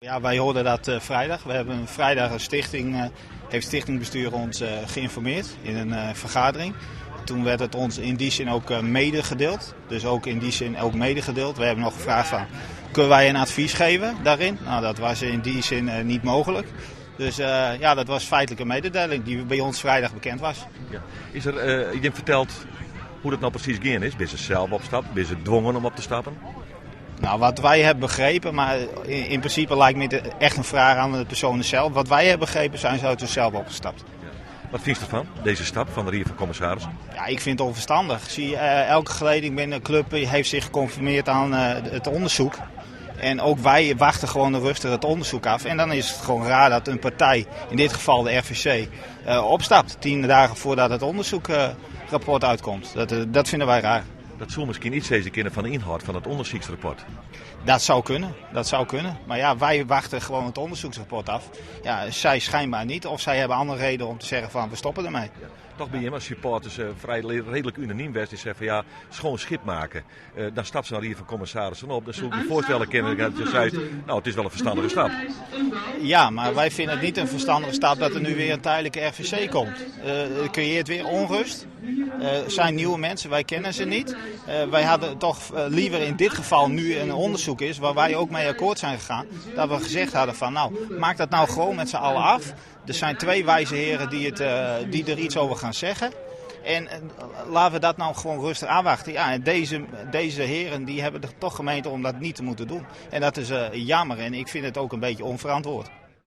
Ja, wij hoorden dat vrijdag. We hebben vrijdag een stichting, heeft stichtingbestuur ons geïnformeerd in een vergadering. Toen werd het ons in die zin ook medegedeeld. Dus ook in die zin ook medegedeeld. We hebben nog gevraagd van, kunnen wij een advies geven daarin? Nou, dat was in die zin niet mogelijk. Dus ja, dat was feitelijk een mededeling die bij ons vrijdag bekend was. Ja. Is er iemand verteld hoe dat nou precies gegaan is? Ben je zelf opstapt? Ben je gedwongen om op te stappen? Nou, wat wij hebben begrepen, maar in principe lijkt me echt een vraag aan de personen zelf. Wat wij hebben begrepen zijn ze uit zichzelf opgestapt. Ja. Wat vind je ervan, deze stap van de Raad van Commissarissen? Ja, ik vind het onverstandig. Zie, elke geleding binnen de club heeft zich geconformeerd aan het onderzoek. En ook wij wachten gewoon rustig het onderzoek af. En dan is het gewoon raar dat een partij, in dit geval de RVC, opstapt. 10 dagen voordat het onderzoekrapport uitkomt. Dat vinden wij raar. Dat zou misschien iets deze kennen van de inhoud van het onderzoeksrapport. Dat zou kunnen. Maar ja, wij wachten gewoon het onderzoeksrapport af. Ja, zij schijnbaar niet. Of zij hebben andere reden om te zeggen van we stoppen ermee. Ja. Toch ben je als supporters vrij redelijk unaniem best. Die zeggen van ja, schoon schip maken. Dan stapt ze naar hier van commissarissen op. Dan zou ik me voorstellen kennen dat je zei, nou het is wel een verstandige stap. Ja, maar wij vinden het niet een verstandige stap dat er nu weer een tijdelijke RVC komt. Het creëert weer onrust. Er zijn nieuwe mensen, wij kennen ze niet. Wij hadden toch liever in dit geval nu een onderzoek is, waar wij ook mee akkoord zijn gegaan. Dat we gezegd hadden van nou, maak dat nou gewoon met z'n allen af. Er zijn 2 wijze heren die er iets over gaan zeggen. En laten we dat nou gewoon rustig aanwachten. Ja, en deze heren die hebben er toch gemeend om dat niet te moeten doen. En dat is jammer en ik vind het ook een beetje onverantwoord.